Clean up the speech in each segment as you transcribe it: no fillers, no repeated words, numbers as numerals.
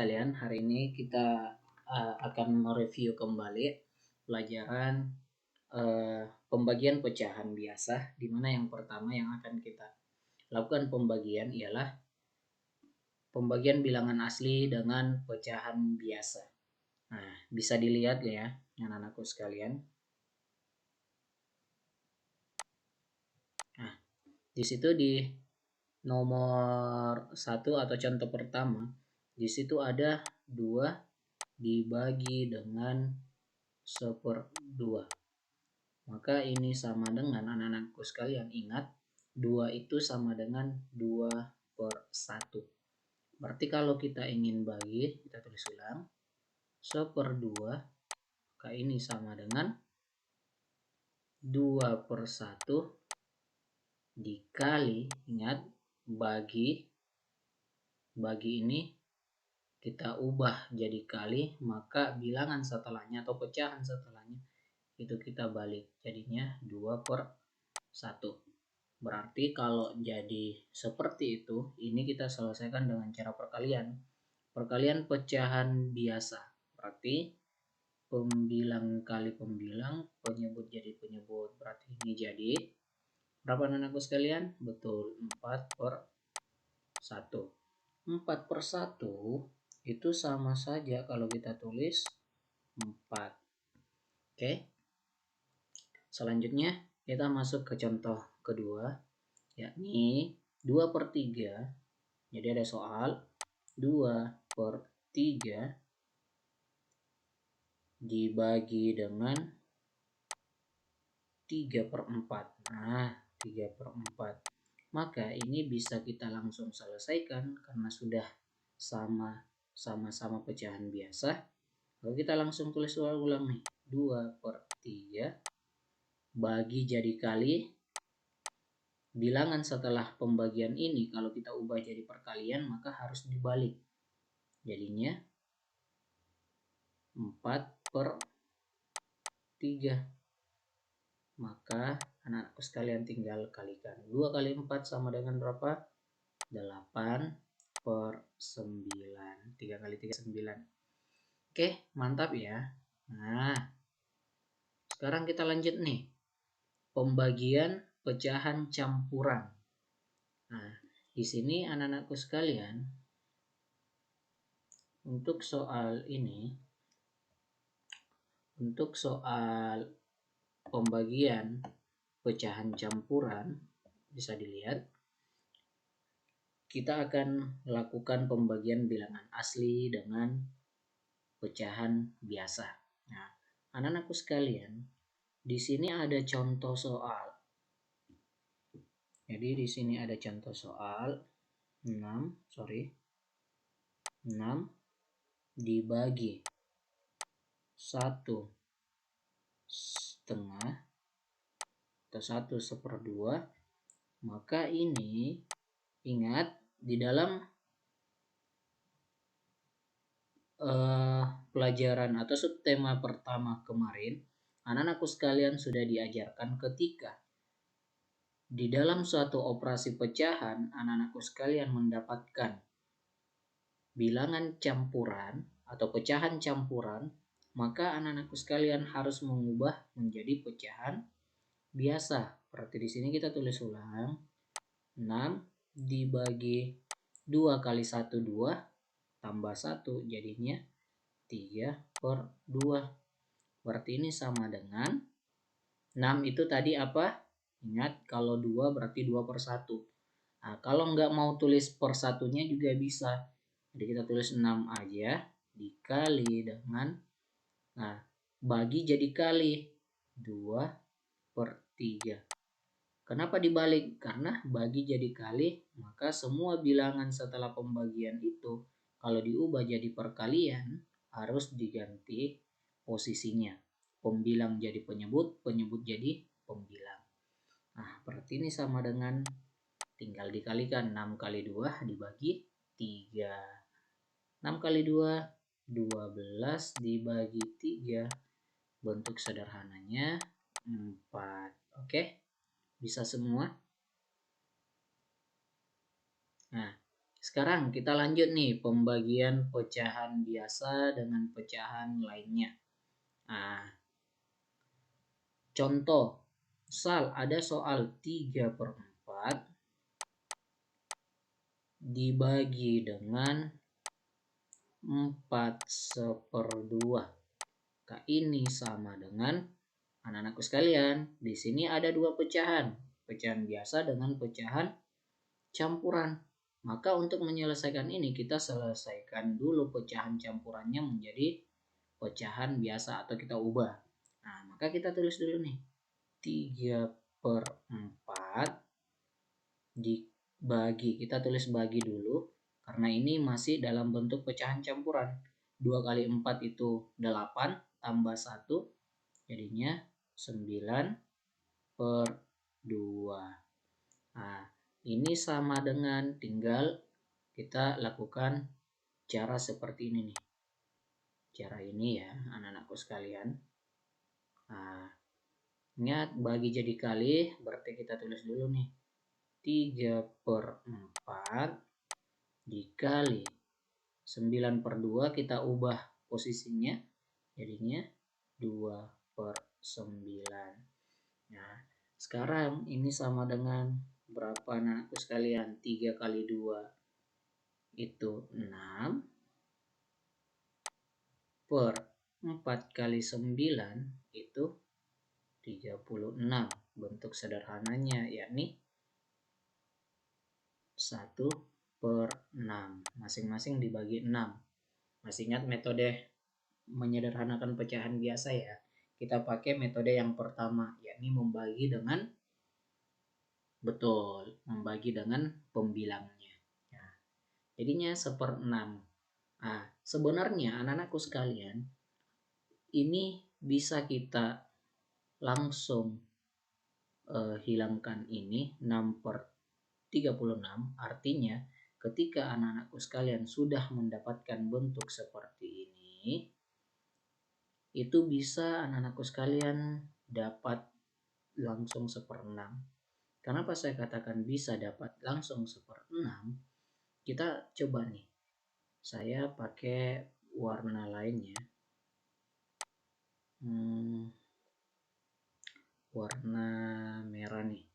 sekalian, hari ini kita akan mereview kembali pelajaran pembagian pecahan biasa, di mana yang pertama yang akan kita lakukan pembagian ialah pembagian bilangan asli dengan pecahan biasa. Nah, bisa dilihat ya, anak-anakku sekalian. Nah, di situ di nomor 1 atau contoh pertama, di situ ada 2 dibagi dengan 1/2. Maka ini sama dengan, anak-anakku sekalian, ingat 2 itu sama dengan 2/1. Berarti kalau kita ingin bagi, kita tulis ulang, 1/2, maka ini sama dengan 2/1 dikali, ingat, bagi ini kita ubah jadi kali, maka bilangan setelahnya atau pecahan setelahnya itu kita balik, jadinya 2/1. Berarti kalau jadi seperti itu, ini kita selesaikan dengan cara perkalian. Perkalian pecahan biasa. Berarti pembilang kali pembilang, penyebut jadi penyebut. Berarti ini jadi berapa anakku sekalian? Betul, 4/1. 4/1 itu sama saja kalau kita tulis 4. Oke. Selanjutnya kita masuk ke contoh kedua, yakni 2/3. Jadi ada soal 2/3 dibagi dengan 3/4. Nah, 3/4. Maka ini bisa kita langsung selesaikan karena sudah sama-sama pecahan biasa. Lalu kita langsung tulis ulang nih. 2/3 bagi jadi kali. Bilangan setelah pembagian ini kalau kita ubah jadi perkalian maka harus dibalik. Jadinya 4/3. Maka anak-anakku sekalian tinggal kalikan. 2 kali 4 sama dengan berapa? 8/9. 3 kali 3 9. Oke, mantap ya. Nah, sekarang kita lanjut nih. Pembagian pecahan campuran. Nah, di sini anak-anakku sekalian, untuk soal ini, untuk soal pembagian pecahan campuran, bisa dilihat, kita akan lakukan pembagian bilangan asli dengan pecahan biasa. Nah, anak-anakku sekalian, di sini ada contoh soal. Jadi di sini ada contoh soal 6 dibagi 1/2 atau 1/2. Maka ini ingat di dalam pelajaran atau subtema pertama kemarin, anak-anakku sekalian sudah diajarkan ketika di dalam suatu operasi pecahan, anak-anakku sekalian mendapatkan bilangan campuran atau pecahan campuran, maka anak-anakku sekalian harus mengubah menjadi pecahan biasa. Berarti di sini kita tulis ulang, 6 dibagi 2 kali 1 2 tambah 1 jadinya 3/2. Berarti ini sama dengan 6 itu tadi apa? Ingat, kalau 2 berarti 2/1. Nah, kalau nggak mau tulis per satunya juga bisa. Jadi kita tulis 6 aja dikali dengan, nah, bagi jadi kali 2/3. Kenapa dibalik? Karena bagi jadi kali, maka semua bilangan setelah pembagian itu kalau diubah jadi perkalian harus diganti posisinya. Pembilang jadi penyebut, penyebut jadi pembilang. Nah, berarti ini sama dengan, tinggal dikalikan, 6 kali 2 dibagi 3. 6 kali 2, 12 dibagi 3. Bentuk sederhananya 4. Oke, bisa semua? Nah, Sekarang kita lanjut nih pembagian pecahan biasa dengan pecahan lainnya. Nah, contoh, misal ada soal 3/4 dibagi dengan 4/2. Maka ini sama dengan, anak-anakku sekalian, di sini ada dua pecahan. Pecahan biasa dengan pecahan campuran. Maka untuk menyelesaikan ini kita selesaikan dulu pecahan campurannya menjadi pecahan biasa atau kita ubah. Nah, maka kita tulis dulu nih. 3/4 dibagi, kita tulis bagi dulu karena ini masih dalam bentuk pecahan campuran. 2 kali 4 itu 8 tambah 1 jadinya 9/2. Nah, ini sama dengan, tinggal kita lakukan cara seperti ini nih. Cara ini ya anak-anakku sekalian. Nah, ingat bagi jadi kali, berarti kita tulis dulu nih. 3/4 dikali 9/2, kita ubah posisinya jadinya 2/9. Nah, sekarang ini sama dengan berapa anakku sekalian? 3 kali 2 itu 6 per 4 kali 9 itu 36. Bentuk sederhananya yakni 1/6. Masing-masing dibagi 6. Masih ingat metode menyederhanakan pecahan biasa ya? Kita pakai metode yang pertama, yakni membagi dengan, betul, membagi dengan pembilangnya. Nah, jadinya 1/6. Nah, sebenarnya anak-anakku sekalian, ini bisa kita langsung hilangkan ini 6/36. Artinya ketika anak-anakku sekalian sudah mendapatkan bentuk seperti ini, itu bisa anak-anakku sekalian dapat langsung 1/6. Kenapa saya katakan bisa dapat langsung 1/6? Kita coba nih, saya pakai warna lainnya. Warna merah nih.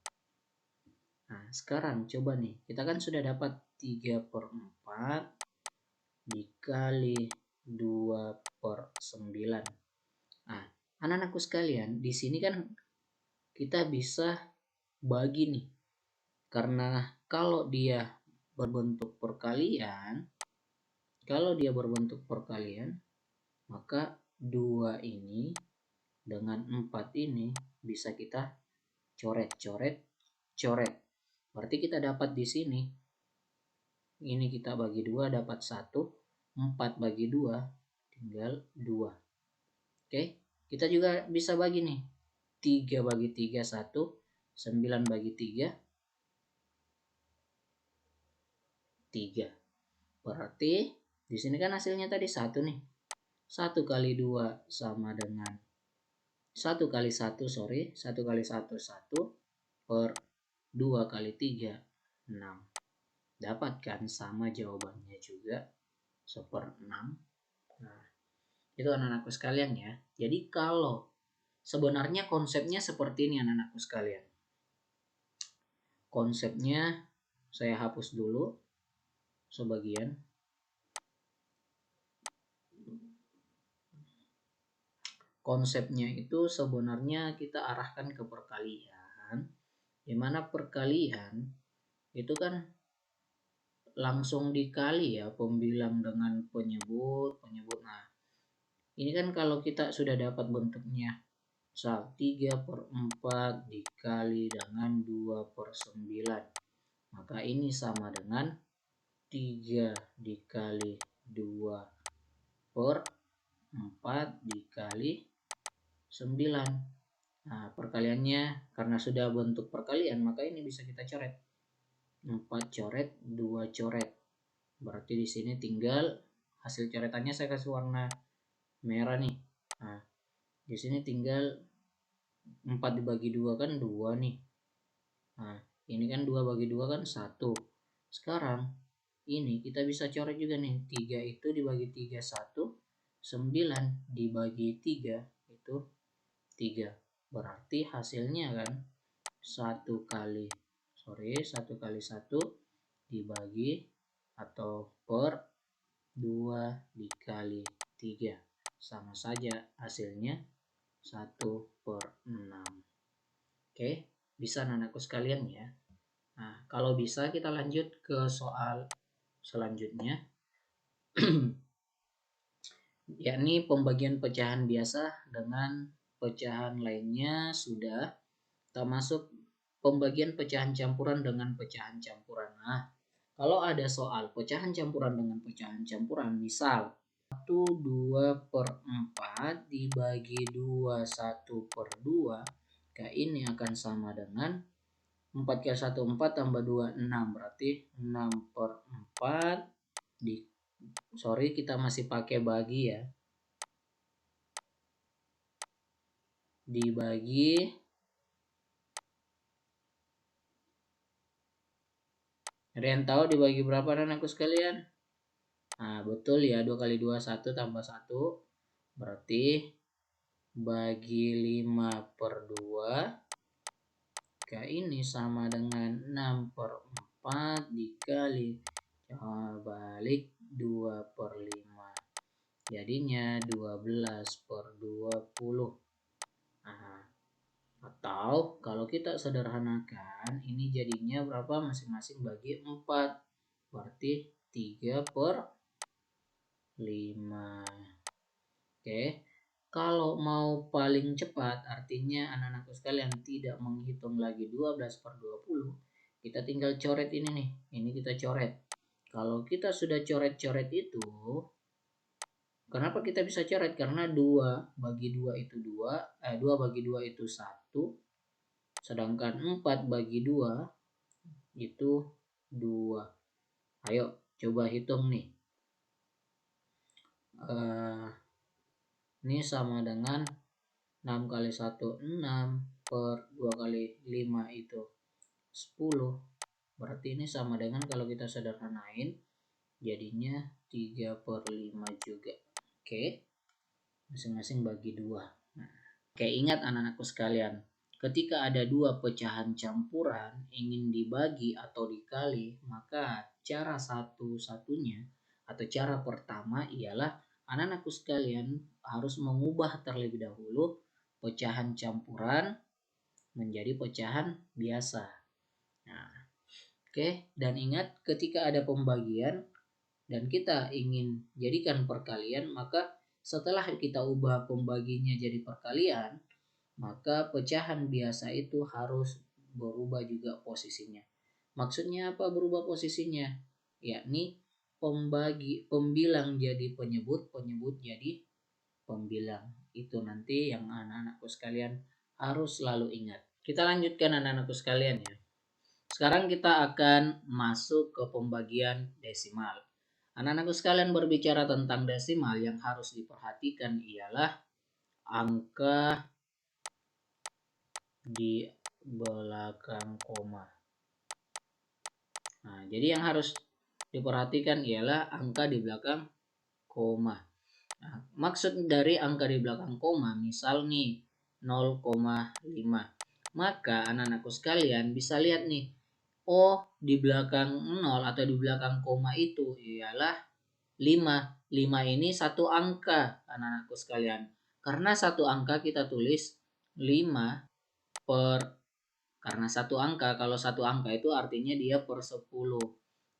Nah, sekarang coba nih, kita kan sudah dapat 3/4 dikali 2/9. Nah, anak-anakku sekalian, di sini kan kita bisa bagi nih. Karena kalau dia berbentuk perkalian, maka 2 ini dengan 4 ini bisa kita coret. Berarti kita dapat di sini, ini kita bagi 2 dapat 1, 4 bagi 2 tinggal 2. Oke, kita juga bisa bagi nih, 3 bagi 3 1, 9 bagi 3 3. Berarti di sini kan hasilnya tadi 1 nih. 1 kali 2 sama dengan 1 kali 1 1 per 2 kali 3 6. Dapat kan, sama jawabannya juga 1/6. Nah, itu anak-anakku sekalian ya. Jadi kalau sebenarnya konsepnya seperti ini anak-anakku sekalian. Konsepnya saya hapus dulu sebagian. Konsepnya itu sebenarnya kita arahkan ke perkalian, di mana perkalian itu kan langsung dikali ya, pembilang dengan penyebut. Nah, ini kan kalau kita sudah dapat bentuknya, misal 3/4 dikali dengan 2/9, maka ini sama dengan 3 dikali 2/4 dikali 9. Nah, perkaliannya karena sudah bentuk perkalian, maka ini bisa kita coret. 4 coret, 2 coret. Berarti di sini tinggal hasil coretannya saya kasih warna merah nih. Nah, di sini tinggal 4 dibagi 2 kan 2 nih. Nah, ini kan 2 bagi 2 kan 1. Sekarang ini kita bisa coret juga nih. 3 itu dibagi 3 1, 9 dibagi 3 itu 3. Berarti hasilnya kan 1 kali 1 dibagi atau per 2 dikali 3. Sama saja hasilnya 1/6. Oke, bisa anak-anakku sekalian ya. Nah, kalau bisa kita lanjut ke soal selanjutnya. Yakni pembagian pecahan biasa dengan pecahan lainnya sudah, termasuk pembagian pecahan campuran dengan pecahan campuran. Nah, kalau ada soal pecahan campuran dengan pecahan campuran, misal 2/4 dibagi 1/2, ini akan sama dengan 4 kali 1 4 tambah 2 6, berarti 6/4 kita masih pakai bagi ya, dibagi ada yang tahu dibagi berapa anakku sekalian? Nah betul ya, 2 kali 2 1 tambah 1, berarti bagi 5/2, ini sama dengan 6/4 dikali balik 2/5, jadinya 12/20. Nah, atau kalau kita sederhanakan, ini jadinya berapa? Masing-masing bagi 4, berarti 3/5. Oke, kalau mau paling cepat, artinya anak-anakku sekalian tidak menghitung lagi 12/20, kita tinggal coret ini nih. Ini kita coret. Kalau kita sudah coret-coret itu, kenapa kita bisa coret? Karena 2 bagi 2 itu 2, 2 bagi 2 itu 1, sedangkan 4 bagi 2 itu 2. Ayo coba hitung nih. Ini sama dengan 6 kali 1 6 per 2 kali 5 itu 10. Berarti ini sama dengan, kalau kita sederhanain, jadinya 3/5 juga. Oke, masing-masing bagi 2. Nah, oke, ingat anak-anakku sekalian, ketika ada dua pecahan campuran ingin dibagi atau dikali, maka cara satu-satunya atau cara pertama ialah anak-anakku sekalian harus mengubah terlebih dahulu pecahan campuran menjadi pecahan biasa. Nah, oke, dan ingat ketika ada pembagian dan kita ingin jadikan perkalian, maka setelah kita ubah pembaginya jadi perkalian, maka pecahan biasa itu harus berubah juga posisinya. Maksudnya apa berubah posisinya? Yakni pembilang jadi penyebut, penyebut jadi pembilang. Itu nanti yang anak-anakku sekalian harus selalu ingat. Kita lanjutkan anak-anakku sekalian ya. Sekarang kita akan masuk ke pembagian desimal. Anak-anakku sekalian, berbicara tentang desimal, yang harus diperhatikan ialah angka di belakang koma. Nah, jadi yang harus diperhatikan ialah angka di belakang koma. Nah, maksud dari angka di belakang koma, misal nih 0,5. Maka anak-anakku sekalian bisa lihat nih, oh di belakang 0 atau di belakang koma itu ialah 5. 5 ini satu angka anak-anakku sekalian. Karena satu angka kita tulis 5 karena satu angka, kalau satu angka itu artinya dia per 10.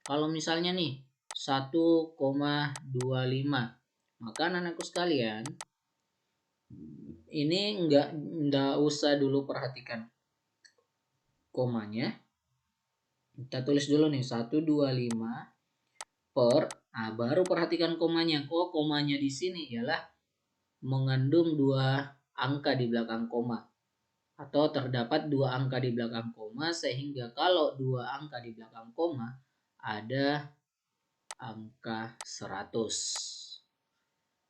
Kalau misalnya nih 1,25, maka anak-anakku sekalian ini enggak usah dulu perhatikan komanya. Kita tulis dulu nih 125 per, baru perhatikan komanya. Oh, komanya di sini ialah mengandung dua angka di belakang koma, atau terdapat dua angka di belakang koma, sehingga kalau dua angka di belakang koma ada angka 100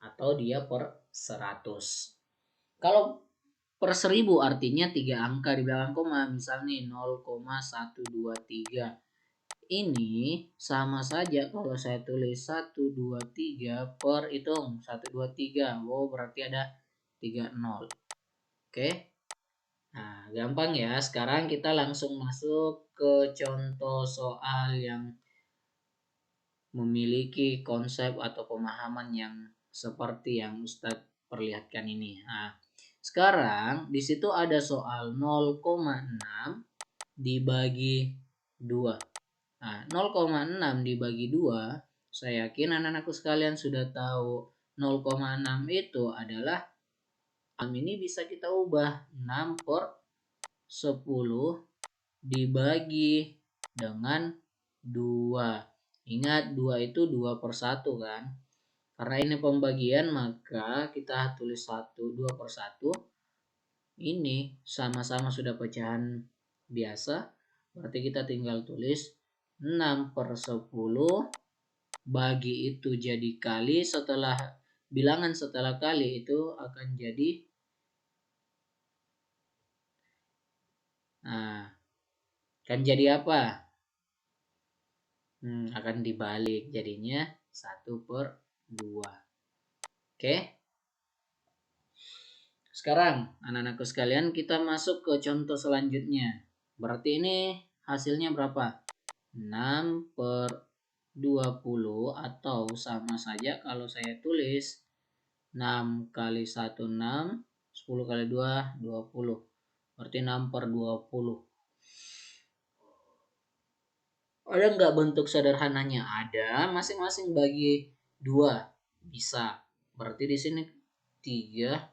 atau dia per 100. Kalau per 1000 artinya 3 angka di belakang koma, misalnya 0,123. ini sama saja kalau saya tulis 1, 2, 3 per hitung 1, 2, 3. Wow, berarti ada 3 nol. Oke. Nah, gampang ya. Sekarang kita langsung masuk ke contoh soal yang memiliki konsep atau pemahaman yang seperti yang Ustadz perlihatkan ini. Nah, sekarang di situ ada soal 0,6 dibagi 2. Nah, 0,6 dibagi 2, saya yakin anak-anakku sekalian sudah tahu 0,6 itu adalah 6 ini bisa kita ubah 6 per 10 dibagi dengan 2. Ingat 2 itu 2 per 1 kan. Karena ini pembagian maka kita tulis 1, 2 per 1. Ini sama-sama sudah pecahan biasa. Berarti kita tinggal tulis 6 per 10 bagi itu jadi kali, setelah bilangan setelah kali itu akan jadi apa? Akan dibalik, jadinya 1 per 2. Oke. Sekarang anak-anakku sekalian kita masuk ke contoh selanjutnya. Berarti ini hasilnya berapa? 6 per 20 atau sama saja kalau saya tulis 6 kali 1 6, 10 kali 2 20. Berarti 6 per 20. Ada nggak bentuk sederhananya? Ada, masing-masing bagi 2 bisa. Berarti di sini 3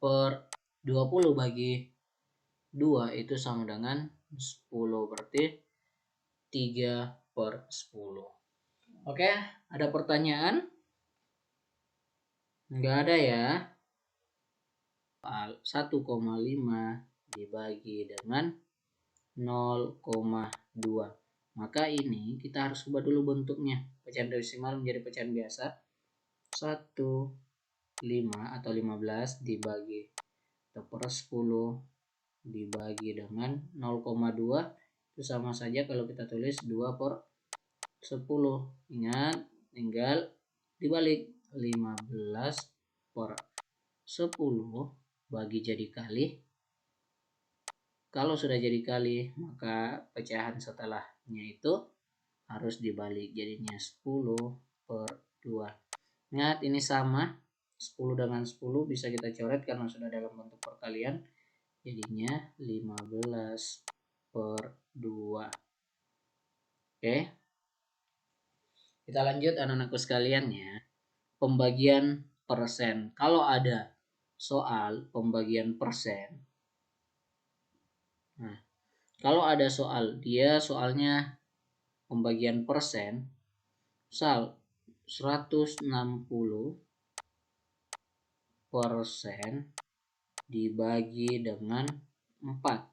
per 20 bagi 2 itu sama dengan 10. Berarti 3 per 10. Oke, ada pertanyaan? Nggak ada ya. 1,5 dibagi dengan 0,2. Maka ini kita harus ubah dulu bentuknya. Pecahan desimal menjadi pecahan biasa. 1, 5 atau 15 dibagi per 10 dibagi dengan 0,2 itu sama saja kalau kita tulis 2 per 10. Ingat, tinggal dibalik 15 per 10 bagi jadi kali. Kalau sudah jadi kali, maka pecahan setelahnya itu harus dibalik, jadinya 10 per 2. Ingat, ini sama, 10 dengan 10 bisa kita coret karena sudah dalam bentuk perkalian, jadinya 15 per 2. Oke, kita lanjut anak-anakku sekalian ya. Pembagian persen. Kalau ada soal pembagian persen, nah, kalau ada soalnya pembagian persen, misal 160% dibagi dengan 4.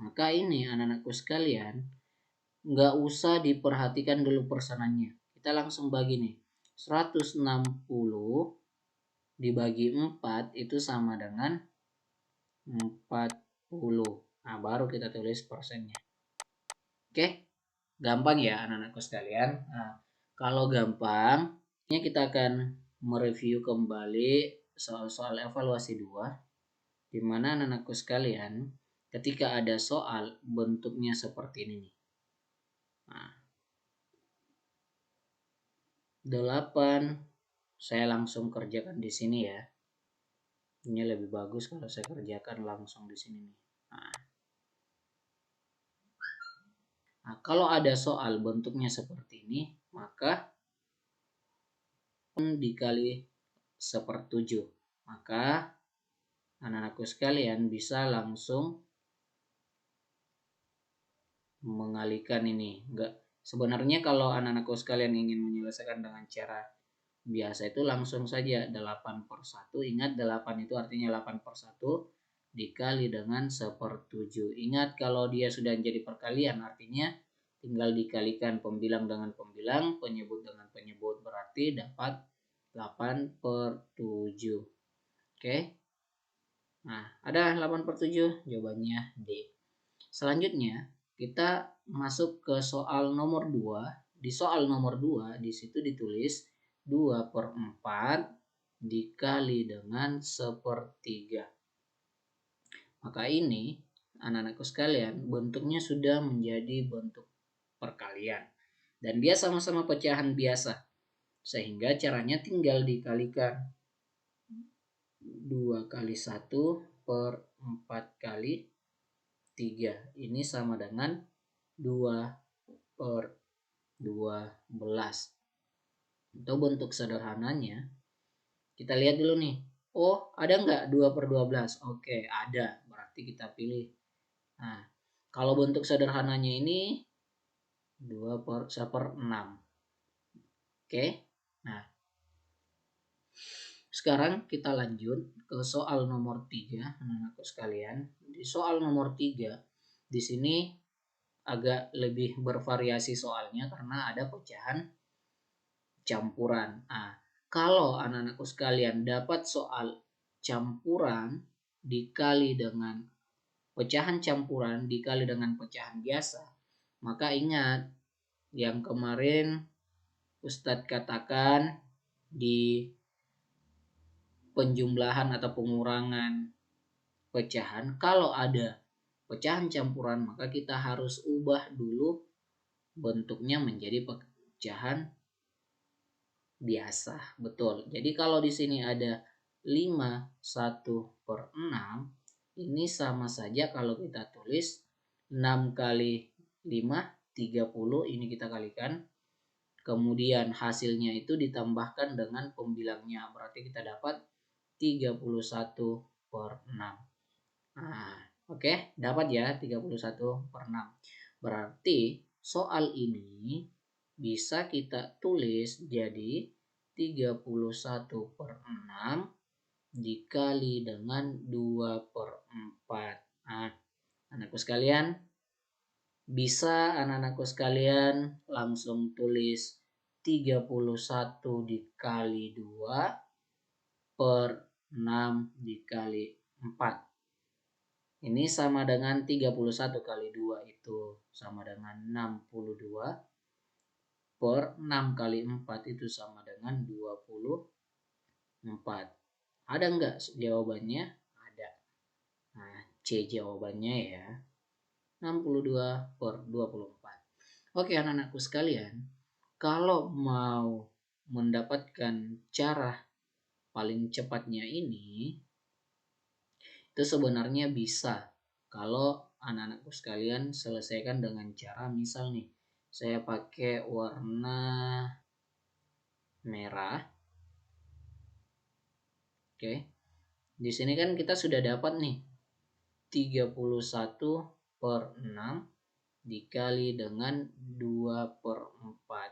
Maka ini anak-anakku sekalian, nggak usah diperhatikan dulu persenannya. Kita langsung bagi nih. 160 dibagi 4 itu sama dengan 40. Nah, baru kita tulis persennya. Oke, gampang ya anak-anakku sekalian. Nah, kalau gampang, ini kita akan mereview kembali soal-soal evaluasi 2, di mana anak-anakku sekalian, ketika ada soal bentuknya seperti ini nih. Nah, 8 saya langsung kerjakan di sini ya. Ini lebih bagus kalau saya kerjakan langsung di sini nih. Nah, kalau ada soal bentuknya seperti ini, maka dikali 1/7. Maka anak-anakku sekalian bisa langsung mengalihkan ini. Sebenarnya kalau anak-anakku sekalian ingin menyelesaikan dengan cara biasa itu langsung saja 8 per 1. Ingat 8 itu artinya 8 per 1 dikali dengan 1/7. Ingat kalau dia sudah jadi perkalian artinya tinggal dikalikan pembilang dengan pembilang, penyebut dengan penyebut, berarti dapat 8 per 7. Oke. Nah, ada 8 per 7, jawabannya D. Selanjutnya kita masuk ke soal nomor 2. Di soal nomor 2 di situ ditulis 2/4 dikali dengan 1/3. Maka ini anak-anakku sekalian bentuknya sudah menjadi bentuk perkalian. Dan dia sama-sama pecahan biasa. Sehingga caranya tinggal dikalikan. 2 kali 1/4 kali 3. Ini sama dengan 2/12. Untuk bentuk sederhananya, kita lihat dulu nih. Oh, ada nggak 2/12? Oke, ada. Berarti kita pilih. Nah, kalau bentuk sederhananya ini 2/1/6. Oke. Nah, sekarang kita lanjut ke soal nomor 3, anak-anakku sekalian. Di soal nomor 3, di sini agak lebih bervariasi soalnya karena ada pecahan campuran. Nah, kalau anak-anakku sekalian dapat soal campuran dikali dengan pecahan campuran dikali dengan pecahan biasa, maka ingat yang kemarin Ustadz katakan di penjumlahan atau pengurangan pecahan, kalau ada pecahan campuran maka kita harus ubah dulu bentuknya menjadi pecahan biasa. Betul. Jadi kalau di sini ada 5 1/6, ini sama saja kalau kita tulis 6 kali 5 30, ini kita kalikan. Kemudian hasilnya itu ditambahkan dengan pembilangnya, berarti kita dapat 31/6. Nah, oke, dapat ya 31/6. Berarti soal ini bisa kita tulis jadi 31/6 dikali dengan 2/4. Nah, anakku sekalian, bisa anak-anakku sekalian langsung tulis 31 dikali 2 per 6 dikali 4. Ini sama dengan 31 kali 2 itu sama dengan 62 per 6 kali 4 itu sama dengan 24. Ada enggak jawabannya? Ada. Nah, C jawabannya ya. 62 per 24. Oke anak-anakku sekalian, kalau mau mendapatkan cara paling cepatnya ini, itu sebenarnya bisa kalau anak-anakku sekalian selesaikan dengan cara misal nih, saya pakai warna merah. Oke. Di sini kan kita sudah dapat nih 31/6 dikali dengan 2/4.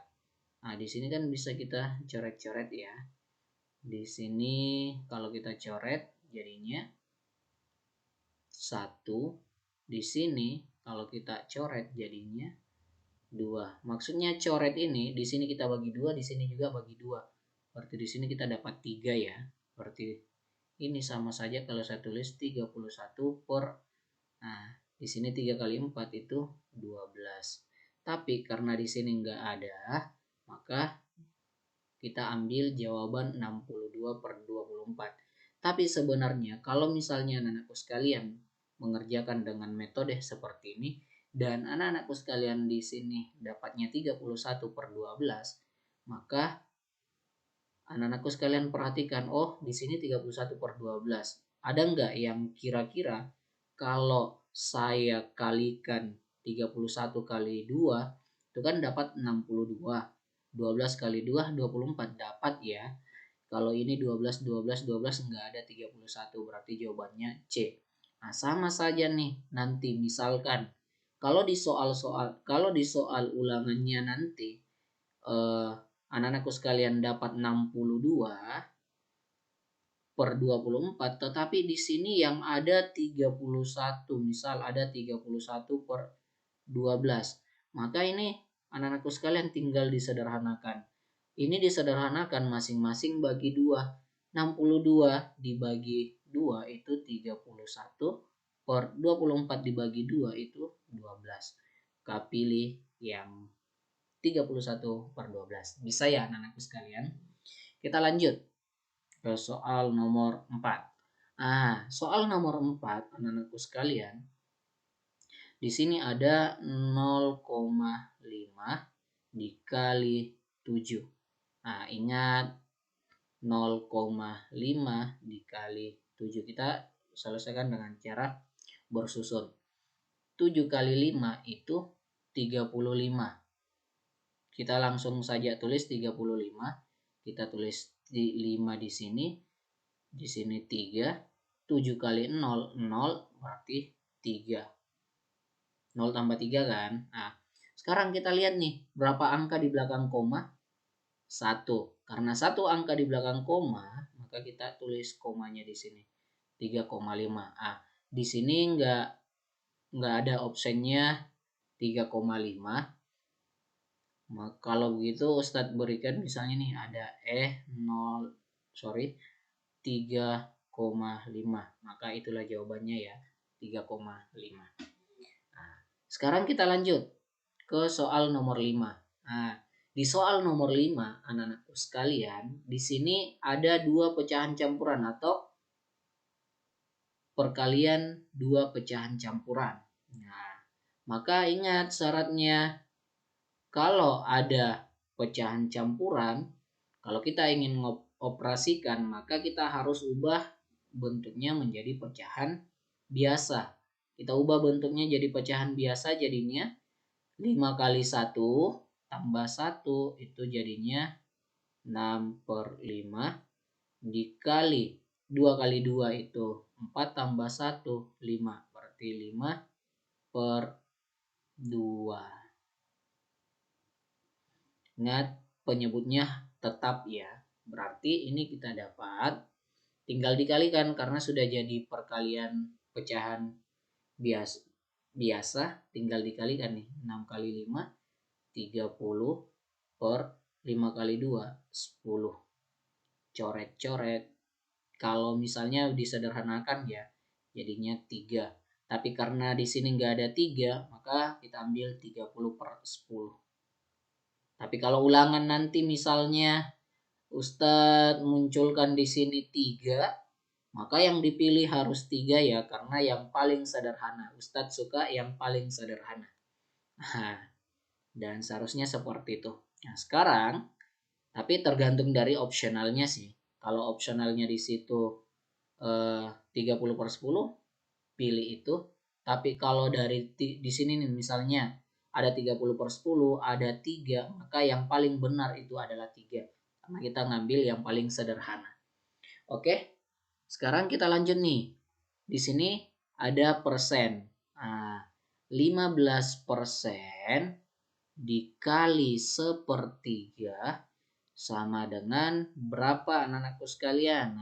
Nah, di sini kan bisa kita coret-coret ya. Di sini kalau kita coret jadinya 1, di sini kalau kita coret jadinya 2. Maksudnya coret ini di sini kita bagi 2, di sini juga bagi 2. Berarti di sini kita dapat 3 ya. Berarti ini sama saja kalau saya tulis 31 per, nah di sini 3 kali 4 itu 12. Tapi karena di sini enggak ada, maka kita ambil jawaban 62/24. Tapi sebenarnya kalau misalnya anak-anakku sekalian mengerjakan dengan metode seperti ini dan anak-anakku sekalian di sini dapatnya 31/12, maka anak-anakku sekalian perhatikan, oh di sini 31/12. Ada nggak yang kira-kira kalau saya kalikan 31 kali 2 itu kan dapat 62. 12 kali 2 24 dapat ya. Kalau ini 12 12 12 enggak ada 31, berarti jawabannya C. Nah, sama saja nih nanti misalkan kalau di soal ulangannya nanti anak-anakku sekalian dapat 62 per 24, tetapi di sini yang ada 31, misal ada 31 per 12. Maka ini anak-anakku sekalian tinggal disederhanakan. Ini disederhanakan masing-masing bagi 2. 62 dibagi 2 itu 31 per 24 dibagi 2 itu 12. maka pilih yang 31/12. Bisa ya anak-anakku sekalian? Kita lanjut ke soal nomor 4. Soal nomor 4 anak-anakku sekalian. Di sini ada 0,5 dikali 7. Ingat 0,5 dikali 7 kita selesaikan dengan cara bersusun. 7 kali 5 itu 35. Kita langsung saja tulis 35. Kita tulis 5 di sini 3. 7 kali 0, 0 berarti 3. 0 tambah 3 kan? Sekarang kita lihat nih, berapa angka di belakang koma? 1. Karena 1 angka di belakang koma, maka kita tulis komanya di sini. 3,5. Di sini enggak ada optionnya 3,5. Kalau begitu Ustadz berikan misalnya nih ada 3,5. Maka itulah jawabannya ya, 3,5. Sekarang kita lanjut ke soal nomor 5. Di soal nomor 5 anak-anakku sekalian, di sini ada 2 pecahan campuran atau perkalian 2 pecahan campuran. Maka ingat syaratnya. Kalau ada pecahan campuran, kalau kita ingin mengoperasikan, maka kita harus ubah bentuknya menjadi pecahan biasa. Kita ubah bentuknya jadi pecahan biasa, jadinya 5 kali 1 tambah 1 itu jadinya 6/5 dikali 2 kali 2 itu 4 tambah 1 5, berarti 5/2. Ingat penyebutnya tetap ya. Berarti ini kita dapat tinggal dikalikan karena sudah jadi perkalian pecahan biasa tinggal dikalikan nih. 6 kali 5 30 per 5 kali 2 10. Coret-coret. Kalau misalnya disederhanakan ya jadinya 3. Tapi karena di sini nggak ada 3, maka kita ambil 30/10. Tapi kalau ulangan nanti misalnya Ustadz munculkan di sini 3, maka yang dipilih harus 3 ya, karena yang paling sederhana. Ustadz suka yang paling sederhana. Dan seharusnya seperti itu. Sekarang, tapi tergantung dari opsionalnya sih. Kalau opsionalnya di situ 30/10, pilih itu. Tapi kalau dari di sini nih misalnya ada 30/10, ada 3, maka yang paling benar itu adalah 3. Karena kita ngambil yang paling sederhana. Oke, sekarang kita lanjut nih. Di sini ada persen. 15% dikali 1/3 sama dengan berapa anak-anakku sekalian?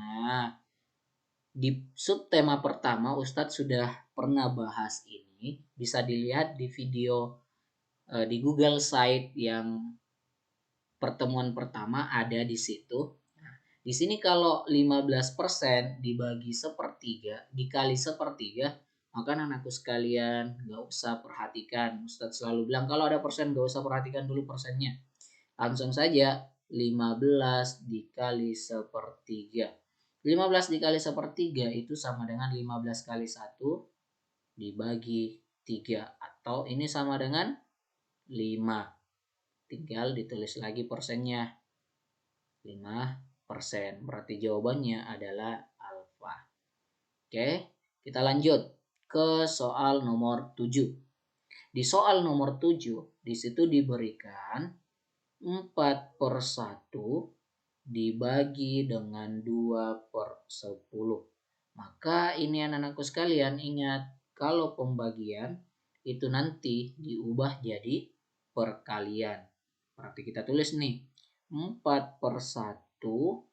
Di subtema pertama Ustadz sudah pernah bahas ini. Bisa dilihat di video di Google Site yang pertemuan pertama ada di situ. Di sini kalau 15% dibagi 1/3 dikali 1/3, maka anakku sekalian gak usah perhatikan. Ustadz selalu bilang kalau ada persen gak usah perhatikan dulu persennya. Langsung saja 15 dikali 1/3. 15 dikali 1/3 itu sama dengan 15 kali 1 dibagi 3. Atau ini sama dengan 5. Tinggal ditulis lagi persennya. 5%. Berarti jawabannya adalah alfa. Oke, kita lanjut ke soal nomor 7. Di soal nomor 7, di situ diberikan 4/1 dibagi dengan 2/10. Maka ini anak-anakku sekalian ingat, kalau pembagian itu nanti diubah jadi perkalian. Berarti kita tulis nih 4/1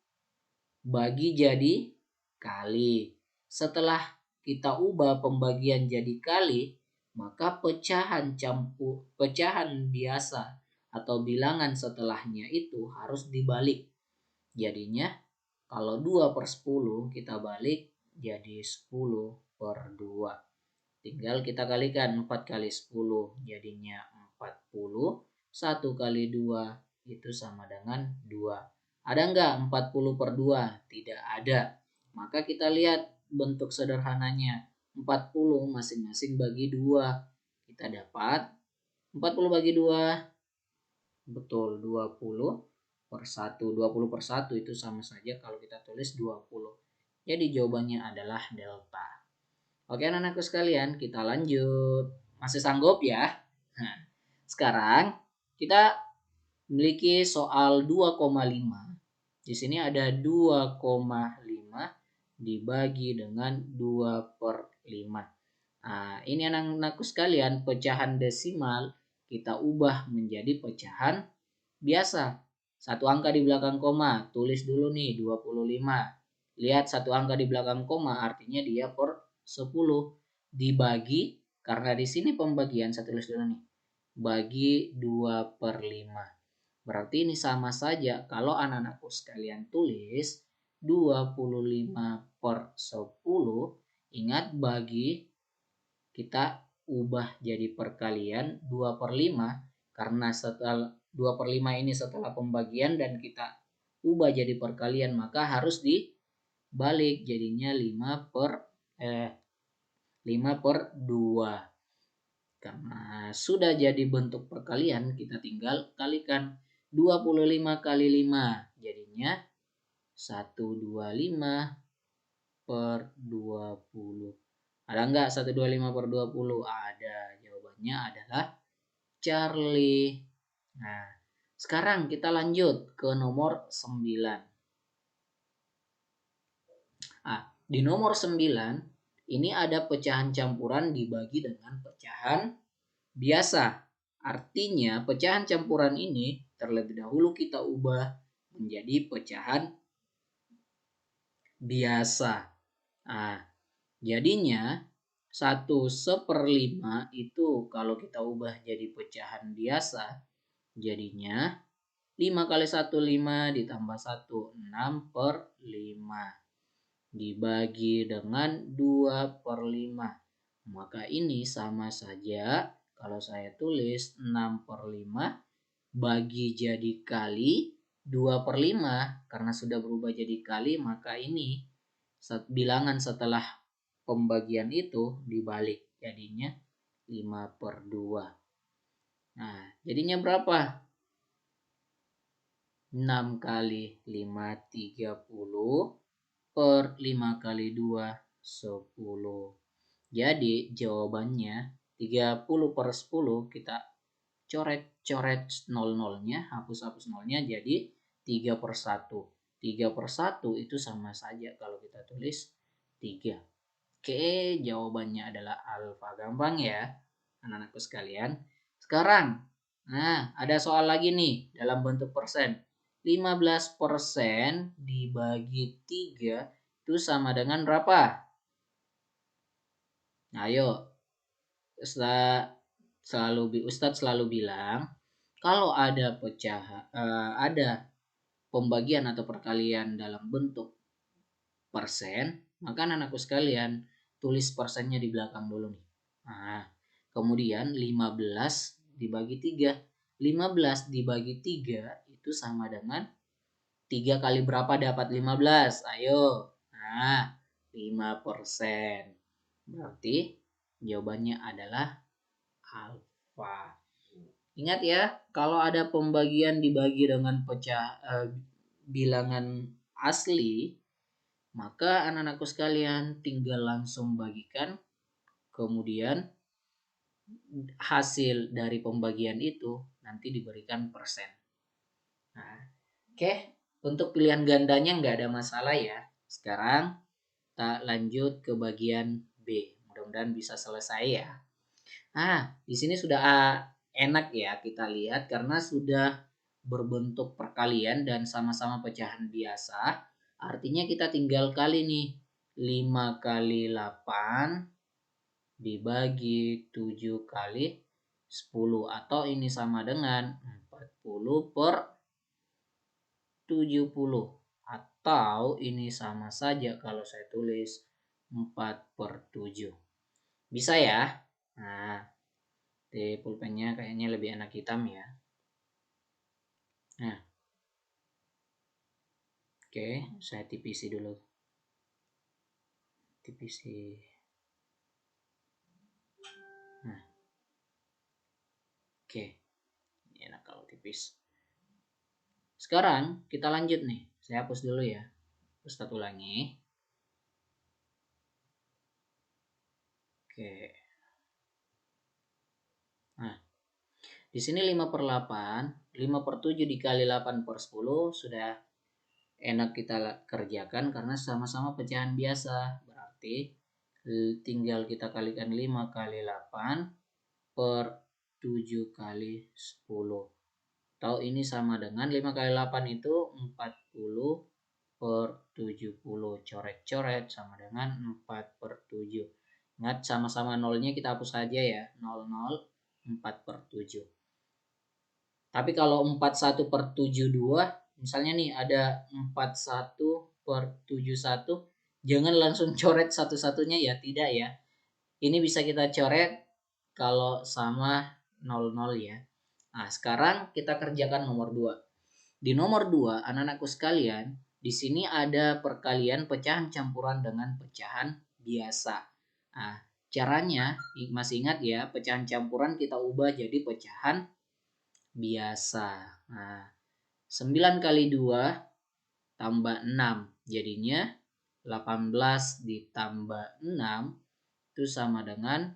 bagi jadi kali. Setelah kita ubah pembagian jadi kali, maka pecahan biasa atau bilangan setelahnya itu harus dibalik. Jadinya kalau 2/10 kita balik jadi 10/2. Tinggal kita kalikan 4 kali 10 jadinya 40. 1 kali 2 itu sama dengan 2. Ada enggak 40 per 2? Tidak ada. Maka kita lihat bentuk sederhananya. 40 masing-masing bagi 2. Kita dapat 40 bagi 2. Betul, 20 per 1. 20 per 1 itu sama saja kalau kita tulis 20. Jadi jawabannya adalah delta. Oke anak-anakku sekalian, kita lanjut. Masih sanggup ya? Nah, sekarang kita memiliki soal 2,5. Di sini ada 2,5 dibagi dengan 2 per 5. Nah, ini anak-anakku sekalian, pecahan desimal kita ubah menjadi pecahan biasa. Satu angka di belakang koma, tulis dulu nih 25. Lihat satu angka di belakang koma artinya dia per 10 dibagi, karena di sini pembagian saya tulis dulu nih, bagi 2 per 5. Berarti ini sama saja kalau anak-anakku sekalian tulis 25 per 10, ingat bagi kita ubah jadi perkalian 2 per 5, karena setelah 2 per 5 ini setelah pembagian dan kita ubah jadi perkalian maka harus dibalik jadinya 5 per 2. Karena sudah jadi bentuk perkalian, kita tinggal kalikan 25 kali 5. Jadinya 125 per 20. Ada enggak 125 per 20? Ada. Jawabannya adalah Charlie. Nah, sekarang kita lanjut ke nomor 9. Di nomor 9 ini ada pecahan campuran dibagi dengan pecahan biasa. Artinya pecahan campuran ini terlebih dahulu kita ubah menjadi pecahan biasa. Nah, jadinya 1/5 itu kalau kita ubah jadi pecahan biasa jadinya 5 kali 1 5 ditambah 1 6 per 5 dibagi dengan 2 per 5. Maka ini sama saja kalau saya tulis 6 per 5 bagi jadi kali 2 per 5. Karena sudah berubah jadi kali maka ini bilangan setelah pembagian itu dibalik. Jadinya 5 per 2. Nah jadinya berapa? 6 kali 5 30 per 5 kali 2 10. Jadi jawabannya 30 per 10 kita coret-coret 00-nya, hapus-hapus 0-nya jadi 3 per 1. 3 per 1 itu sama saja kalau kita tulis 3. Oke, jawabannya adalah alfa. Gampang ya anak-anakku sekalian. Sekarang, nah ada soal lagi nih dalam bentuk persen. 15% dibagi 3 itu sama dengan berapa? Ayo, Ustadz selalu bilang kalau ada ada pembagian atau perkalian dalam bentuk persen, maka anakku sekalian tulis persennya di belakang dulu nih. Nah, kemudian 15 dibagi 3. 15 dibagi 3 itu sama dengan 3 kali berapa dapat 15? Ayo. Nah, 5%. Berarti jawabannya adalah alfa. Ingat ya, kalau ada pembagian dibagi dengan bilangan asli, maka anak-anakku sekalian tinggal langsung bagikan, kemudian hasil dari pembagian itu nanti diberikan persen. Nah, oke. Untuk pilihan gandanya nggak ada masalah ya. Sekarang kita lanjut ke bagian B. Mudah-mudahan bisa selesai ya. Nah, di sini sudah enak ya kita lihat karena sudah berbentuk perkalian dan sama-sama pecahan biasa. Artinya kita tinggal kali nih. 5 kali 8 dibagi 7 kali 10 atau ini sama dengan 40 per 70 atau ini sama saja kalau saya tulis 4 per 7. Bisa ya? Nah, di pulpennya kayaknya lebih enak hitam ya. Nah, oke, saya tipisi dulu. Tipisi. Nah, oke, ini enak kalau tipis. Sekarang kita lanjut nih. Saya hapus dulu ya. Ustadz ulangi. Oke. Nah, di sini 5/8, 5/7 dikali 8/10 sudah enak kita kerjakan karena sama-sama pecahan biasa. Berarti tinggal kita kalikan 5 kali 8 per 7 kali 10. Atau ini sama dengan 5 kali 8 itu 40 per 70. Coret-coret sama dengan 4/7. Ingat sama-sama nolnya kita hapus saja ya. 00, 4/7. Tapi kalau 41/72, misalnya nih ada 41/71, jangan langsung coret satu-satunya ya, tidak ya. Ini bisa kita coret kalau sama 00 ya. Nah, sekarang kita kerjakan nomor 2. Di nomor 2, anak-anakku sekalian, di sini ada perkalian pecahan campuran dengan pecahan biasa. Nah, caranya masih ingat ya, pecahan campuran kita ubah jadi pecahan biasa. Nah, 9 kali 2 tambah 6. Jadinya 18 ditambah 6 itu sama dengan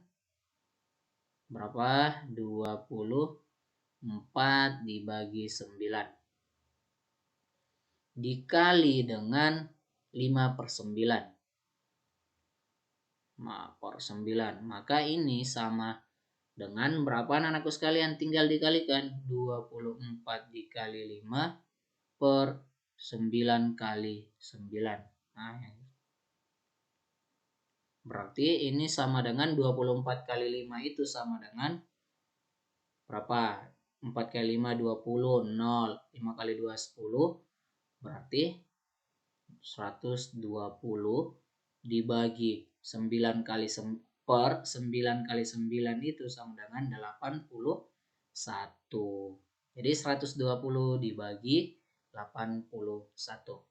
berapa? 24 dibagi 9. Dikali dengan 5/9. Per 9. Maka ini sama dengan berapa anak-anakku sekalian? Tinggal dikalikan. 24 dikali 5 per 9 kali 9. Nah, berarti ini sama dengan 24 kali 5 itu sama dengan berapa? 4 kali 5 20, 0. 5 kali 2 10. Berarti 120 dibagi 9 kali per 9 kali 9 itu sama dengan 81. Jadi 120 dibagi 81.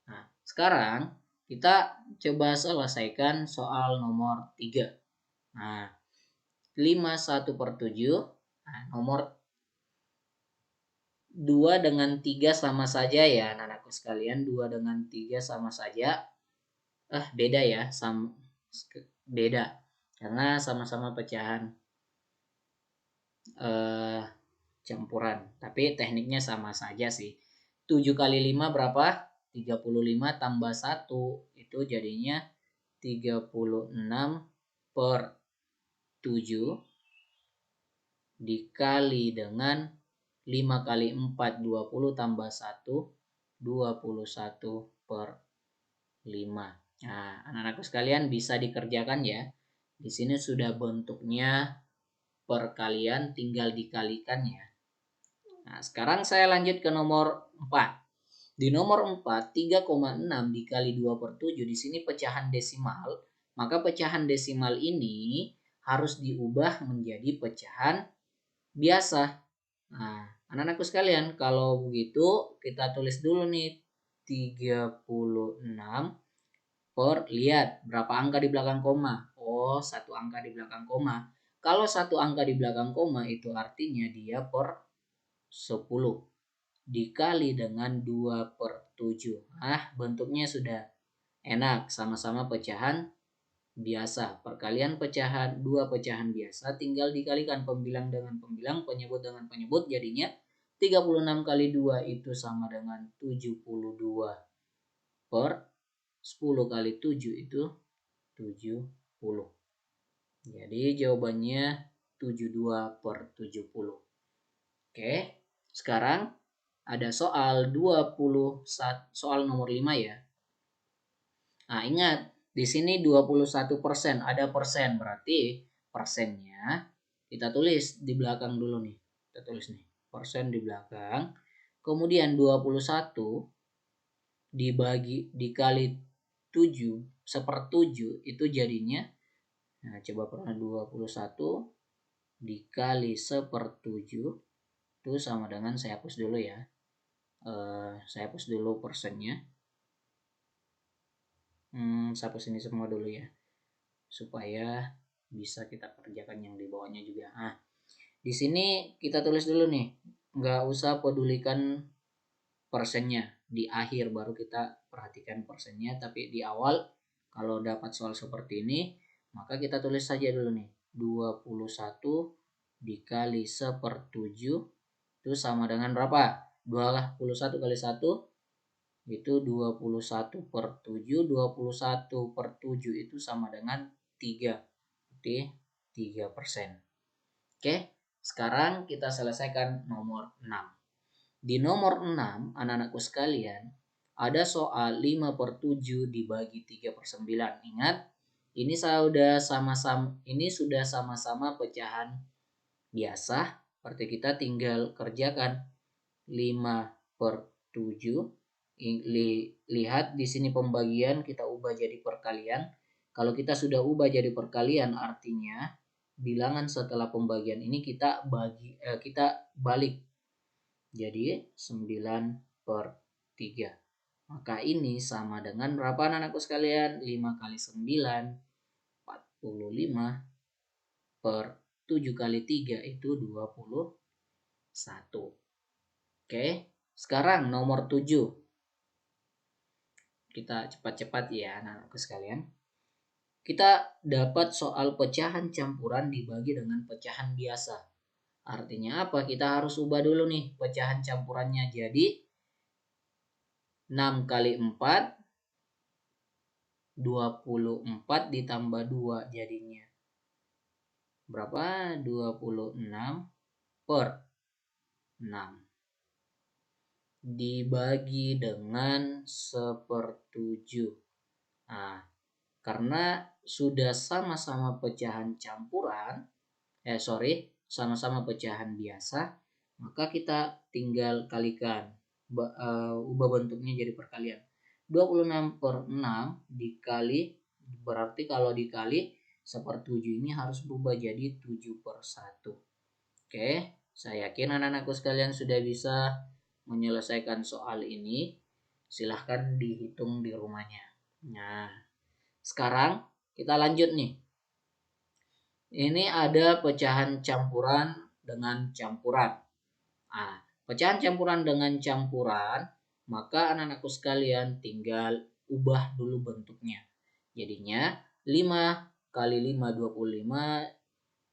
Nah, sekarang kita coba selesaikan soal nomor 3. Nah, 51/7. Nah, nomor 2 dengan 3 sama saja ya anak-anakku sekalian. 2 dengan 3 sama saja. Beda ya. Beda. Karena sama-sama pecahan campuran. Tapi tekniknya sama saja sih. 7 kali 5 berapa? 35 tambah 1. Itu jadinya 36 per 7 dikali dengan 5 kali 4 20 tambah 1 21 per 5. Nah, anak-anakku sekalian bisa dikerjakan ya. Di sini sudah bentuknya perkalian, tinggal dikalikan ya. Nah, sekarang saya lanjut ke nomor 4. Di nomor 4, 3,6 dikali 2/7 di sini pecahan desimal. Maka pecahan desimal ini harus diubah menjadi pecahan biasa. Nah, anak-anakku sekalian, kalau begitu kita tulis dulu nih 36 per, lihat berapa angka di belakang koma. Oh, 1 angka di belakang koma. Kalau 1 angka di belakang koma itu artinya dia per 10 dikali dengan 2/7. Bentuknya sudah enak, sama-sama pecahan biasa. Perkalian pecahan, 2 pecahan biasa tinggal dikalikan pembilang dengan pembilang, penyebut dengan penyebut, jadinya 36 kali 2 itu sama dengan 72 per 10 kali 7 itu 70. Jadi jawabannya 72/70. Oke, sekarang ada soal 21, soal nomor 5 ya. Nah, ingat, di sini 21%, ada persen, berarti persennya kita tulis di belakang dulu nih. Kita tulis nih, persen di belakang. Kemudian 21 dibagi dikali 7 1/7 itu jadinya Nah, coba per 21 dikali 1/7 itu sama dengan, saya hapus dulu ya. Saya hapus dulu persennya. Saya hapus ini semua dulu ya, supaya bisa kita kerjakan yang di bawahnya juga. Nah, di sini kita tulis dulu nih, nggak usah pedulikan persennya, di akhir baru kita perhatikan persennya, tapi di awal kalau dapat soal seperti ini maka kita tulis saja dulu nih, 21 dikali 1/7 itu sama dengan berapa? 21 kali 1 itu 21/7. 21/7 itu sama dengan 3, berarti 3%. Oke, sekarang kita selesaikan nomor 6. Di nomor 6, anak-anakku sekalian, ada soal 5/7 dibagi 3/9. Ingat, ini sudah sama-sama pecahan biasa. Berarti kita tinggal kerjakan 5/7. Lihat di sini pembagian kita ubah jadi perkalian. Kalau kita sudah ubah jadi perkalian, artinya bilangan setelah pembagian ini kita balik jadi 9/3. Maka ini sama dengan berapa anak-anakku sekalian? 5 kali 9 45 per 7 kali 3 itu 21. Oke, sekarang nomor 7. Kita cepat-cepat ya anak-anakku sekalian. Kita dapat soal pecahan campuran dibagi dengan pecahan biasa. Artinya apa? Kita harus ubah dulu nih pecahan campurannya. Jadi 6 kali 4 24 ditambah 2 jadinya berapa? 26 per 6 dibagi dengan 1/7. Nah, karena sudah sama-sama pecahan campuran, sama-sama pecahan biasa, maka kita tinggal kalikan, ubah bentuknya jadi perkalian. 26/6 dikali, berarti kalau dikali 1/7 ini harus berubah jadi 7/1. Oke, saya yakin anak-anakku sekalian sudah bisa menyelesaikan soal ini. Silahkan dihitung di rumahnya. Nah, sekarang kita lanjut nih. Ini ada pecahan campuran dengan campuran. Nah, pecahan campuran dengan campuran, maka anak-anakku sekalian tinggal ubah dulu bentuknya. Jadinya 5 kali 5 25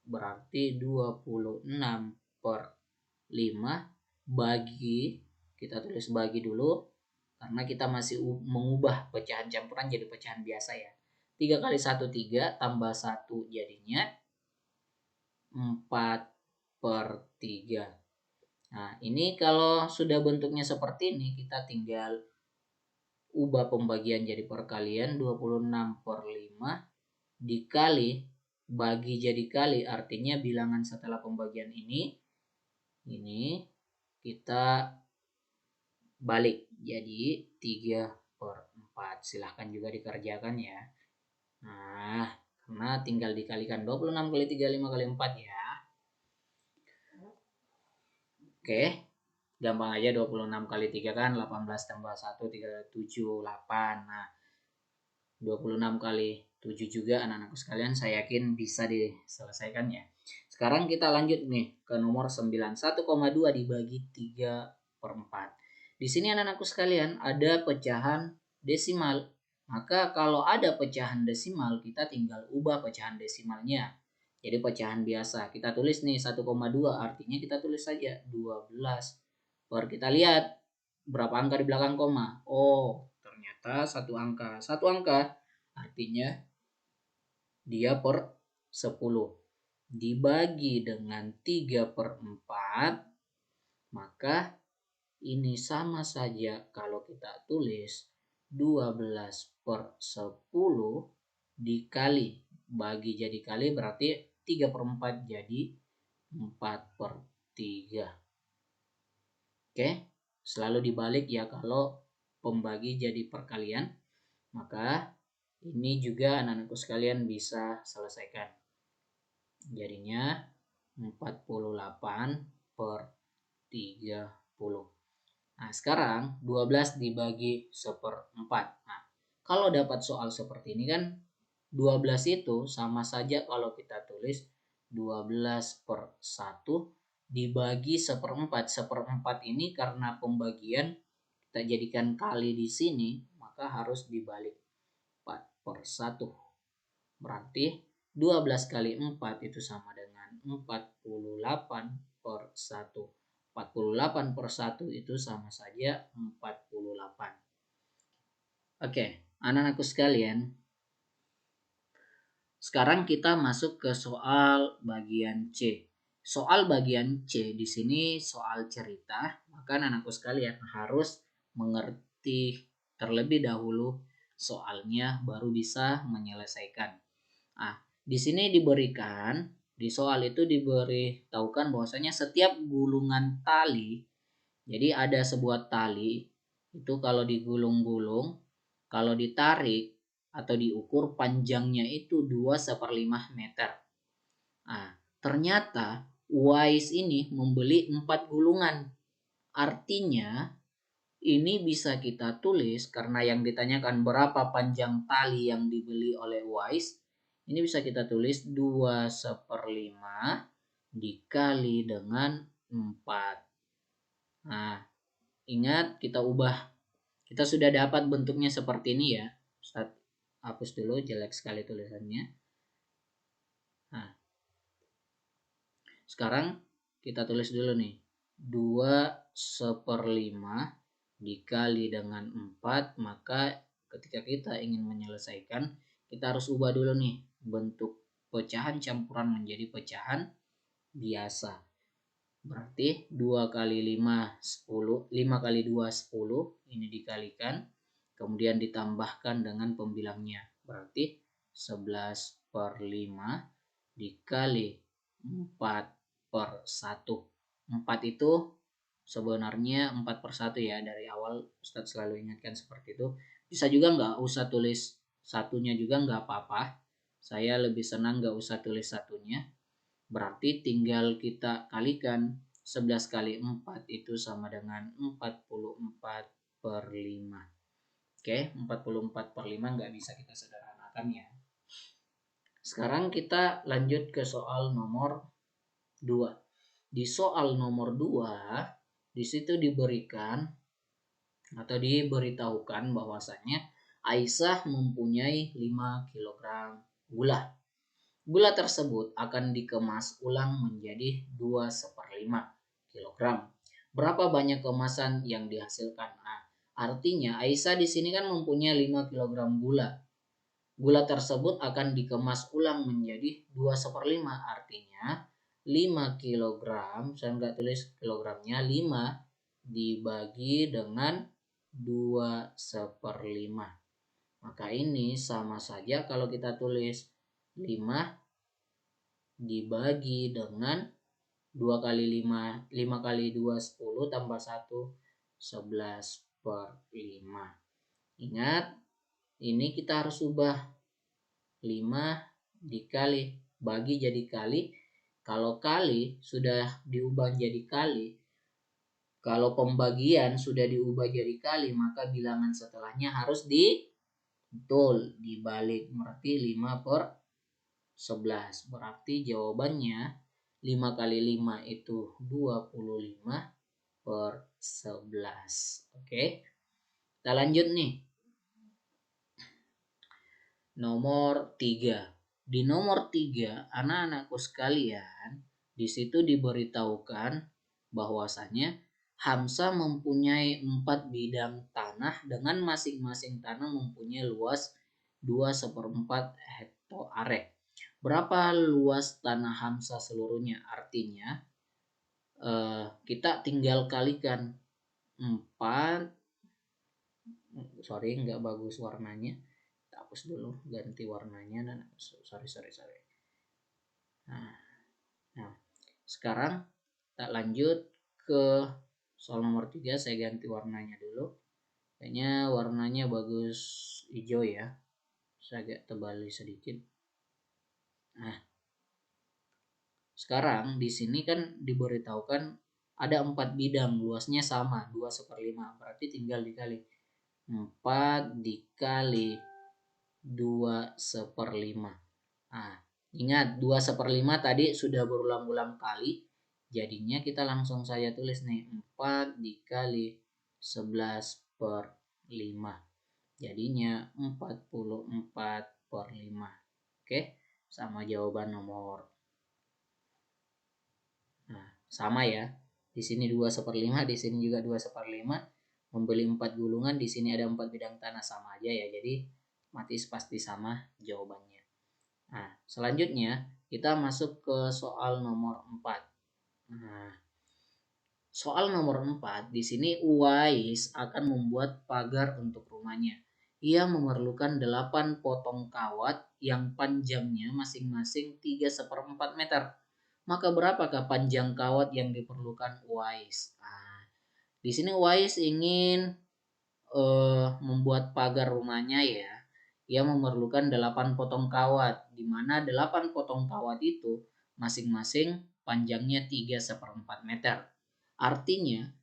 berarti 26/5 bagi, kita tulis bagi dulu karena kita masih mengubah pecahan campuran jadi pecahan biasa ya. 3 kali 1 3 tambah 1 jadinya 4/3. Nah, ini kalau sudah bentuknya seperti ini, kita tinggal ubah pembagian jadi perkalian. 26/5 dikali bagi jadi kali, artinya bilangan setelah pembagian ini kita balik jadi 3/4. Silahkan juga dikerjakan ya. Nah, karena tinggal dikalikan 26 kali 3 5 kali 4 ya. Oke, gampang aja. 26 kali 3 kan 18 tambah 1 7 8. Nah, 26 kali 7 juga anak-anakku sekalian, saya yakin bisa diselesaikan ya. Sekarang kita lanjut nih ke nomor 9. 1,2 dibagi 3/4. Di sini anak-anakku sekalian ada pecahan desimal. Maka kalau ada pecahan desimal, kita tinggal ubah pecahan desimalnya jadi pecahan biasa. Kita tulis nih 1,2, artinya kita tulis saja 12 per, kita lihat berapa angka di belakang koma. Oh, ternyata satu angka. Satu angka artinya dia per 10. Dibagi dengan 3/4, maka ini sama saja kalau kita tulis 12/10 dikali, bagi jadi kali berarti 3/4 jadi 4/3. Oke, selalu dibalik ya kalau pembagi jadi perkalian. Maka Ini juga anak-anakku sekalian bisa selesaikan. Jadinya 48 per 30. Nah, sekarang 12 dibagi 1/4. Nah, kalau dapat soal seperti ini kan 12 itu sama saja kalau kita tulis 12/1 dibagi 1/4. 1/4 ini karena pembagian kita jadikan kali di sini, maka harus dibalik 4/1. Berarti 12 kali 4 itu sama dengan 48/1. 48/1 itu sama saja 48. Oke, anak-anakku sekalian, sekarang kita masuk ke soal bagian C. Soal bagian C di sini soal cerita, maka anak-anakku sekalian harus mengerti terlebih dahulu soalnya baru bisa menyelesaikan. Nah, di sini diberikan, di soal itu diberitahukan bahwasanya setiap gulungan tali, jadi ada sebuah tali, itu kalau digulung-gulung, kalau ditarik atau diukur panjangnya itu 2/5 meter. Nah, ternyata Wise ini membeli 4 gulungan. Artinya ini bisa kita tulis karena yang ditanyakan berapa panjang tali yang dibeli oleh Wise. Ini bisa kita tulis 2/5 dikali dengan 4. Nah, ingat kita ubah. Kita sudah dapat bentuknya seperti ini ya. Ustaz hapus dulu, jelek sekali tulisannya. Nah, sekarang kita tulis dulu nih. 2/5 dikali dengan 4, maka ketika kita ingin menyelesaikan, kita harus ubah dulu nih bentuk pecahan campuran menjadi pecahan biasa. Berarti 2 kali 5 10, 5 kali 2 10, ini dikalikan, kemudian ditambahkan dengan pembilangnya. Berarti 11/5 dikali 4/1. 4 itu sebenarnya 4/1 ya, dari awal Ustadz selalu ingatkan seperti itu. Bisa juga nggak usah tulis satunya juga nggak apa-apa. Saya lebih senang nggak usah tulis satunya. Berarti tinggal kita kalikan 11 kali 4 itu sama dengan 44/5. Oke, 44/5 nggak bisa kita sederhanakan ya. Sekarang kita lanjut ke soal nomor 2. Di soal nomor 2, di situ diberikan atau diberitahukan bahwasanya Aisyah mempunyai 5 kg gula. Gula tersebut akan dikemas ulang menjadi 2/5 kg. Berapa banyak kemasan yang dihasilkan? Nah, artinya Aisyah di sini kan mempunyai 5 kg gula. Gula tersebut akan dikemas ulang menjadi 2/5. Artinya 5 kg, saya nggak tulis kilogramnya, 5 dibagi dengan 2/5. Maka ini sama saja kalau kita tulis 5 dibagi dengan 2 kali 5, 5 kali 2 10 tambah 1 11/5. Ingat, ini kita harus ubah 5 dikali, bagi jadi kali. Kalau kali sudah diubah jadi kali, kalau pembagian sudah diubah jadi kali, maka bilangan setelahnya harus dibalik. Berarti 5/11. Berarti jawabannya 5 kali 5 itu 25/11. Oke. Kita lanjut nih. Nomor 3. Di nomor 3, anak-anakku sekalian, di situ diberitahukan bahwasanya Hamzah mempunyai 4 bidang tanah dengan masing-masing tanah mempunyai luas 2/4 hektare. Berapa luas tanah Hamzah seluruhnya? Artinya kita tinggal kalikan 4, sorry nggak bagus warnanya, kita hapus dulu, ganti warnanya. sorry. Nah, sekarang kita lanjut ke soal nomor 3. Saya ganti warnanya dulu, kayaknya warnanya bagus hijau ya, Saya agak tebal sedikit. Nah, sekarang di sini kan diberitahukan ada 4 bidang, luasnya sama 2/5, berarti tinggal dikali 4 dikali 2/5. Nah, ingat 2/5 tadi sudah berulang-ulang kali, jadinya kita langsung saya tulis nih 4 dikali 11/5, jadinya 44/5. Oke, sama jawaban nomor. Nah, sama ya. Di sini 2/5, di sini juga 2/5. Membeli 4 gulungan, di sini ada 4 bidang tanah, sama aja ya. Jadi pasti sama jawabannya. Nah, selanjutnya kita masuk ke soal nomor 4. Nah, soal nomor 4 di sini Uwais akan membuat pagar untuk rumahnya. Ia memerlukan 8 potong kawat yang panjangnya masing-masing 3/4 meter. Maka berapakah panjang kawat yang diperlukan Uwais? Nah, di sini Uwais ingin membuat pagar rumahnya ya. Ia memerlukan 8 potong kawat, di mana 8 potong kawat itu masing-masing panjangnya 3/4 meter. Artinya,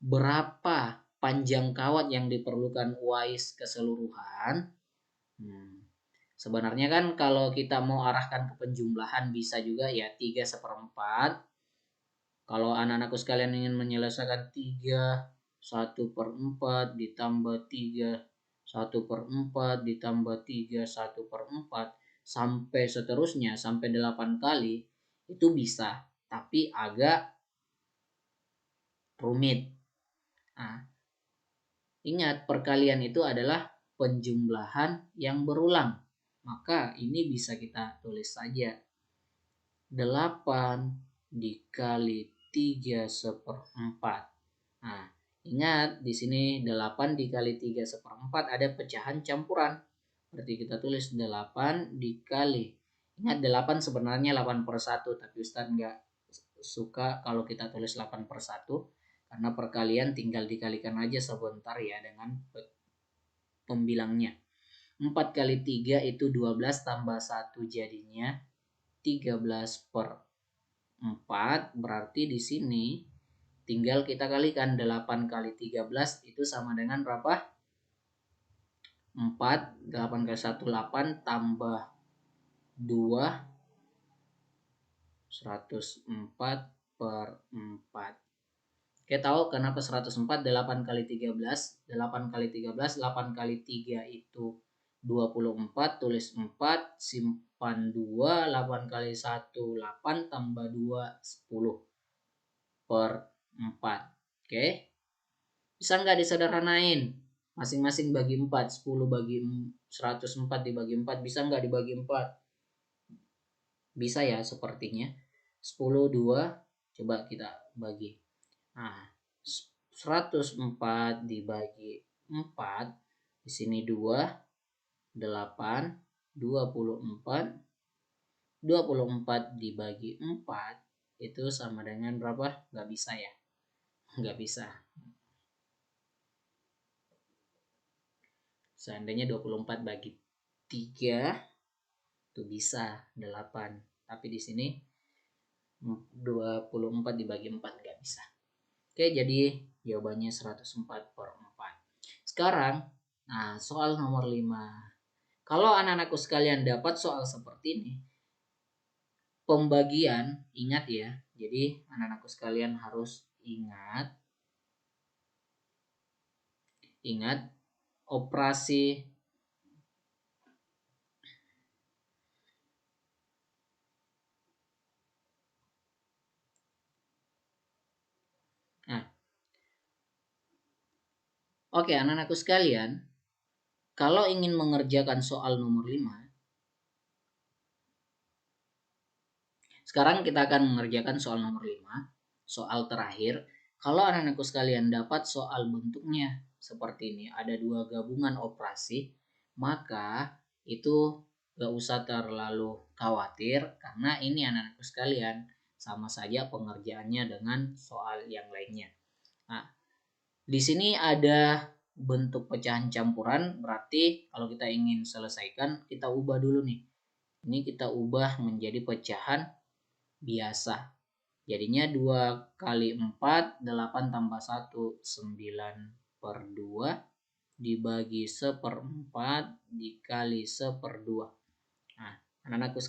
berapa panjang kawat yang diperlukan Uwais keseluruhan? Sebenarnya kan kalau kita mau arahkan ke penjumlahan bisa juga ya 3/4. Kalau anak-anakku sekalian ingin menyelesaikan 3 1/4 ditambah 3 1/4 ditambah 3 1/4 sampai seterusnya sampai 8 kali itu bisa, tapi agak rumit. Nah, ingat perkalian itu adalah penjumlahan yang berulang. Maka ini bisa kita tulis saja 8 dikali 3/4. Nah, ingat di sini 8 dikali 3/4 ada pecahan campuran. Berarti kita tulis 8 dikali. Ingat 8 sebenarnya 8/1, tapi Ustadz nggak suka kalau kita tulis 8/1 karena perkalian tinggal dikalikan aja sebentar ya dengan pembilangnya. 4 kali 3 itu 12 tambah 1 jadinya 13/4, berarti di sini tinggal kita kalikan 8 kali 13 itu sama dengan berapa? 4, 8 kali 1 8 tambah 2 104/4. Oke, tahu kenapa 104? 8 kali 13, 8 kali 13, 8 kali 3 itu 24, tulis 4, simpan 2, 8 kali 1 8 tambah 2 10/4. Oke, bisa nggak disederhanain? Masing-masing bagi 4, 10 bagi 104 dibagi 4, bisa nggak dibagi 4? Bisa ya sepertinya. 10 2, coba kita bagi. Nah, 104 dibagi 4, di sini 2, 8, 24, 24 dibagi 4 itu sama dengan berapa? Nggak bisa ya? Nggak bisa. Seandainya 24 bagi 3 itu bisa 8. Tapi di sini 24 dibagi 4 nggak bisa. Oke, jadi jawabannya 104/4. Sekarang, nah soal nomor 5. Kalau anak-anakku sekalian dapat soal seperti ini, pembagian, ingat ya. Jadi anak-anakku sekalian harus ingat operasi Oke, anak-anakku sekalian, kalau ingin mengerjakan soal nomor 5, sekarang kita akan mengerjakan soal nomor 5, soal terakhir. Kalau anak-anakku sekalian dapat soal bentuknya seperti ini, ada 2 gabungan operasi, maka itu gak usah terlalu khawatir karena ini anak-anakku sekalian sama saja pengerjaannya dengan soal yang lainnya. Nah, di sini ada bentuk pecahan campuran, berarti kalau kita ingin selesaikan, kita ubah dulu nih. Ini kita ubah menjadi pecahan biasa. Jadinya 2 kali 4, 8 tambah 1, 9/2 dibagi 1/4 dikali 1/2. Nah, anak-anakku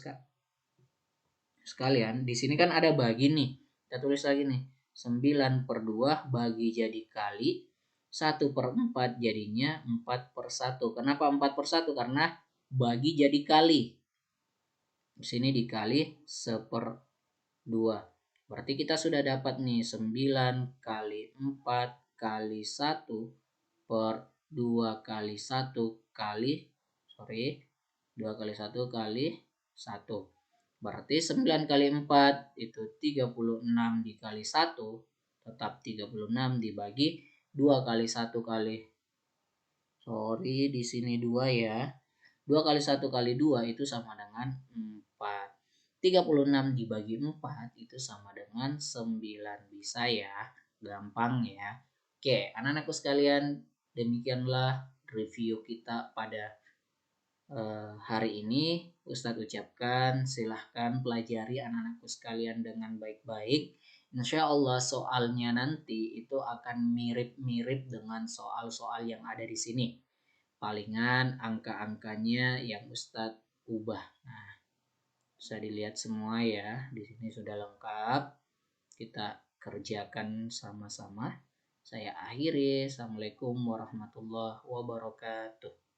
sekalian, di sini kan ada bagi nih. Kita tulis lagi nih. 9/2 bagi jadi kali, 1/4 jadinya 4/1. Kenapa 4/1? Karena bagi jadi kali. Di sini dikali 1/2. Berarti kita sudah dapat nih 9 kali 4 kali 1 per 2 kali 1 kali 2 kali 1 kali 1. Berarti 9 kali 4 itu 36 dikali 1 tetap 36 dibagi 2 kali 1 kali di sini 2 ya. 2 kali 1 kali 2 itu sama dengan 4. 36 dibagi 4 itu sama dengan 9. Bisa ya, gampang ya. Oke, anak-anakku sekalian, demikianlah review kita pada hari ini. Ustadz ucapkan silahkan pelajari anak-anakku sekalian dengan baik-baik. Insya Allah soalnya nanti itu akan mirip-mirip dengan soal-soal yang ada di sini. Palingan angka-angkanya yang Ustadz ubah. Nah, bisa dilihat semua ya. Di sini sudah lengkap. Kita kerjakan sama-sama. Saya akhiri. Assalamualaikum warahmatullahi wabarakatuh.